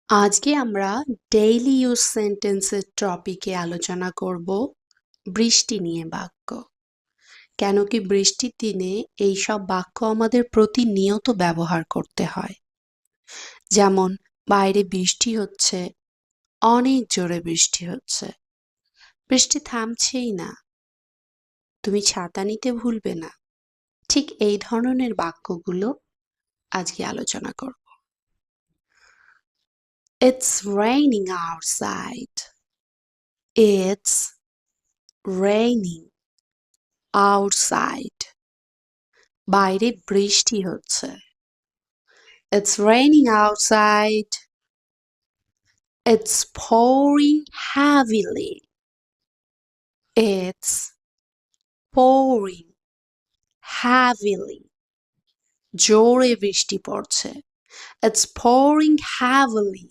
আজকে আমরা daily use সেন্টেন্সের টপিকে আলোচনা করব বৃষ্টি নিয়ে বাক্য। কেন কি বৃষ্টির দিনে এই সব বাক্য আমাদের প্রতিনিয়ত ব্যবহার করতে হয়। যেমন বাইরে বৃষ্টি হচ্ছে, অনেক জোরে বৃষ্টি হচ্ছে, বৃষ্টি থামছেই না, তুমি ছাতা নিতে ভুলবে না। ঠিক এই ধরনের বাক্যগুলো আজকে আলোচনা করব। It's raining outside. It's raining outside. বাইরে বৃষ্টি হচ্ছে। It's raining outside. It's pouring heavily. It's pouring heavily. জোরে বৃষ্টি পড়ছে। It's pouring heavily.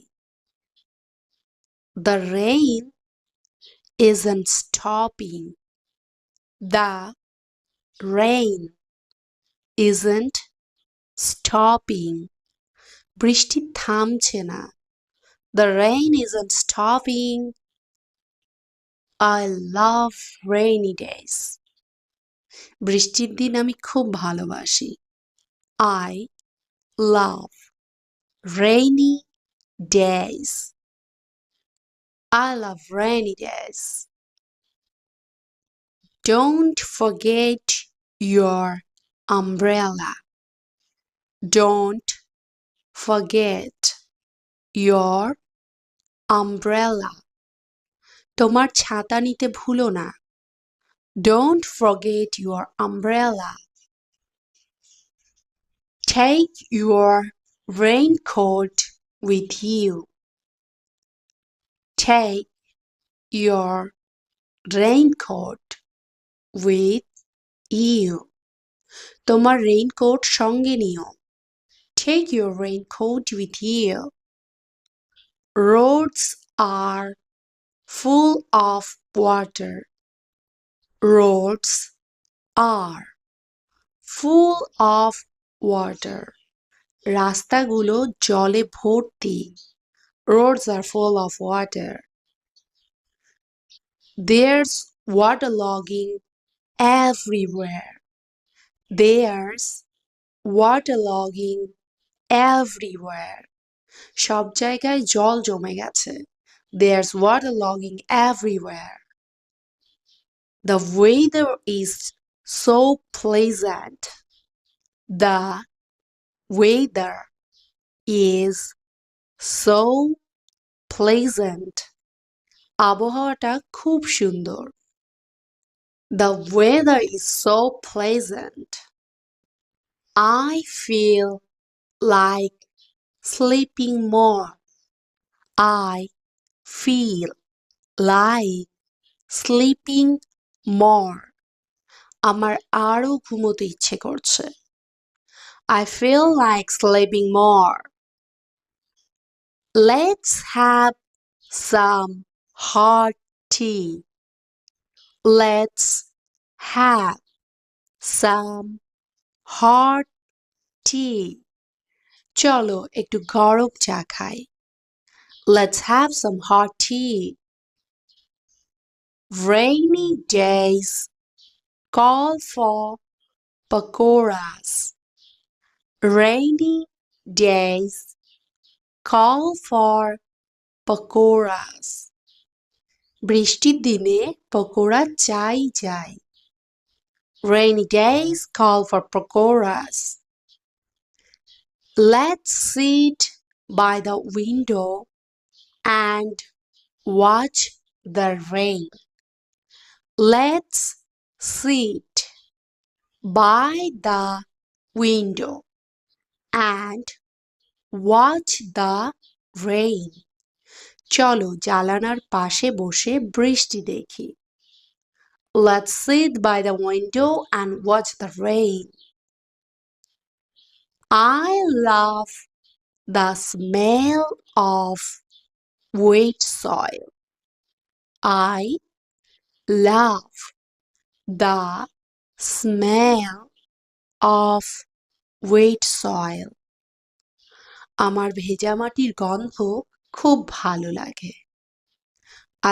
The rain isn't stopping. The rain isn't stopping. বৃষ্টি থামছে না। The rain isn't stopping. I love rainy days. বৃষ্টির দিন আমি খুব ভালোবাসি। I love rainy days. I love rainy days. Don't forget your umbrella. Don't forget your umbrella. তোমার ছাতা নিতে ভুলো না। Don't forget your umbrella. Take your raincoat with you. Take your raincoat with you. তোমার রেইনকোট সঙ্গে নিও। Take your raincoat with you. Roads are full of water. Roads are full of water. রাস্তাগুলো জলে ভর্তি। Roads are full of water. There's waterlogging everywhere. There's waterlogging everywhere. সব জায়গায় জল জমে গেছে। There's waterlogging everywhere. The weather is so pleasant. The weather is so pleasant. আবহাওয়াটা খুব সুন্দর। The weather is so pleasant. I feel like sleeping more. I feel like sleeping more. আমার আরো ঘুমোতে ইচ্ছে করছে। I feel like sleeping more. Let's have some hot tea. Let's have some hot tea. চলো একটু গরম চা খাই। Let's have some hot tea. Rainy days call for pakoras. Rainy days call for pakoras. বৃষ্টির দিনে পকোড়া চাই চাই। Rainy days call for pakoras. Let's sit by the window and watch the rain. Let's sit by the window and watch the rain. চলো জানালার পাশে বসে বৃষ্টি দেখি। Let's sit by the window and watch the rain. I love the smell of wet soil. I love the smell of wet soil. আমার ভেজা মাটির গন্ধ খুব ভালো লাগে।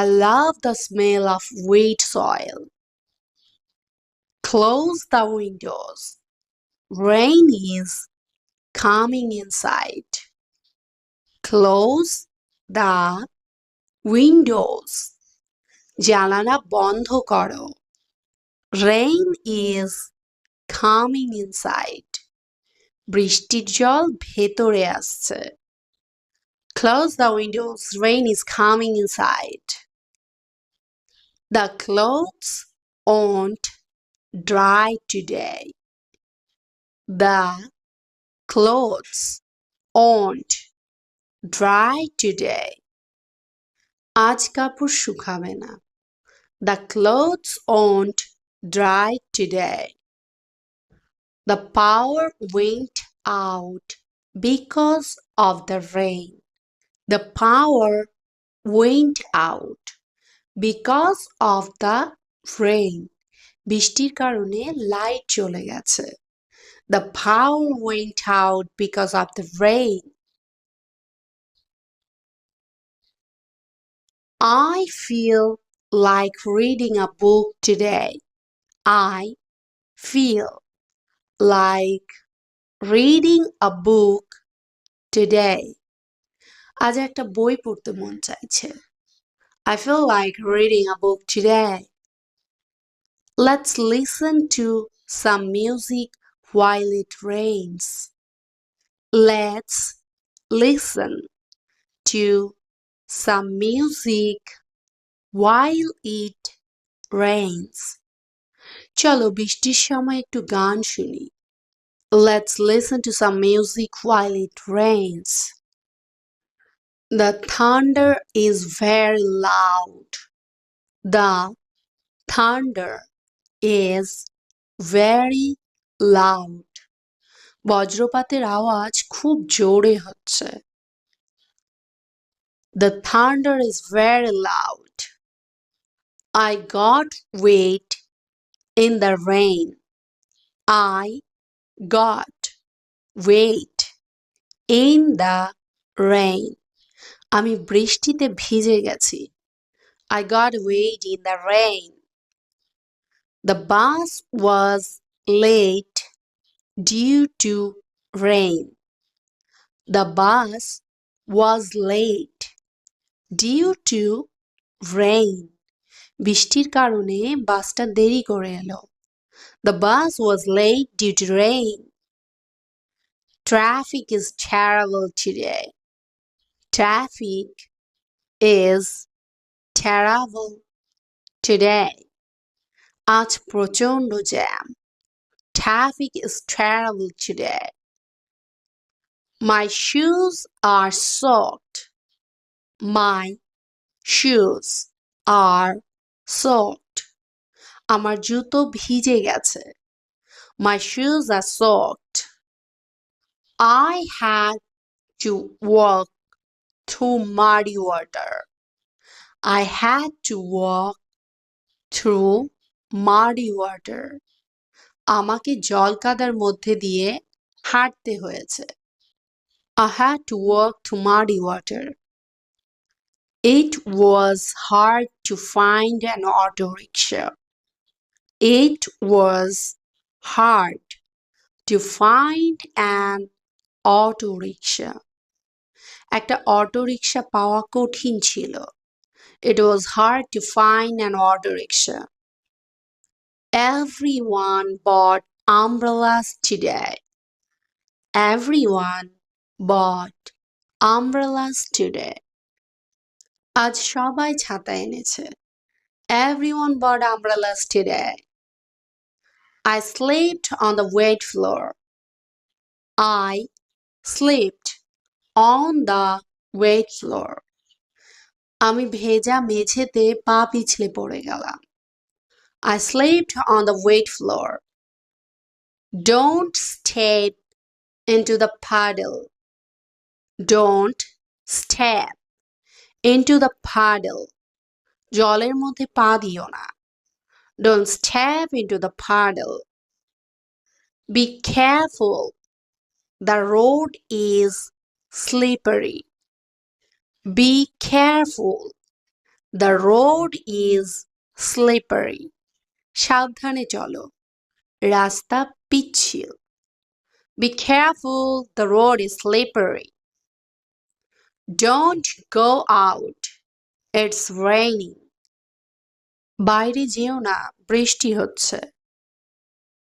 I love the smell of wet soil. Close the windows. Rain is coming inside. Close the windows. জানালা বন্ধ করো। Rain is coming inside. বৃষ্টির জল ভেতরে আসছে। Close the windows. Rain is coming inside. The clothes won't dry today. The clothes won't dry today. আজ কাপড় শুকাবে না। The clothes won't dry today. The power went out because of the rain. The power went out because of the rain. বৃষ্টির কারণে light চলে গেছে। The power went out because of the rain. I feel like reading a book today. I feel like reading a book today. আজ একটা বই পড়তে মন চাইছে। I feel like reading a book today. Let's listen to some music while it rains. Let's listen to some music while it rains. চলো বৃষ্টির সময় একটু গান শুনি। Let's listen to some music while it rains. The thunder is very loud. The thunder is very loud. বজ্রপাতের আওয়াজ খুব জোরে হচ্ছে। The thunder is very loud. I got wet in the rain. I got wet in the rain. আমি বৃষ্টিতে ভিজে গেছি। I got wet in the rain. The bus was late due to rain. The bus was late due to rain. বৃষ্টির কারণে বাসটা দেরি করে এলো। The bus was late due to rain. Traffic is terrible today. Traffic is terrible today. আজ প্রচণ্ড jam. Traffic is terrible today. My shoes are soaked. My shoes are soaked. আমার জুতো ভিজে গেছে। My shoes are soaked. I had to walk through muddy water. I had to walk through muddy water. আমাকে জলকাদার মধ্যে দিয়ে হাঁটতে হয়েছে। I had to walk through muddy water. It was hard to find an auto rickshaw. It was hard to find an auto rickshaw. একটা auto rickshaw পাওয়া কঠিন ছিল। It was hard to find an auto rickshaw. Everyone bought umbrellas today. Everyone bought umbrellas today. আজ সবাই ছাতা এনেছে। Everyone bought umbrellas today. I slept on the wet floor. I slept on the wet floor. আমি ভেজা মেঝেতে পা পিছলে পড়ে গেলাম। I slept on the wet floor. Don't step into the puddle. Don't step into the puddle. জলের মধ্যে পা দিও না। Don't step into the puddle. Be careful. The road is slippery. Be careful. The road is slippery. সাবধানে চলো, রাস্তা পিচ্ছিল। Be careful, the road is slippery. Don't go out. It's raining. বাইরে যেও না, বৃষ্টি হচ্ছে।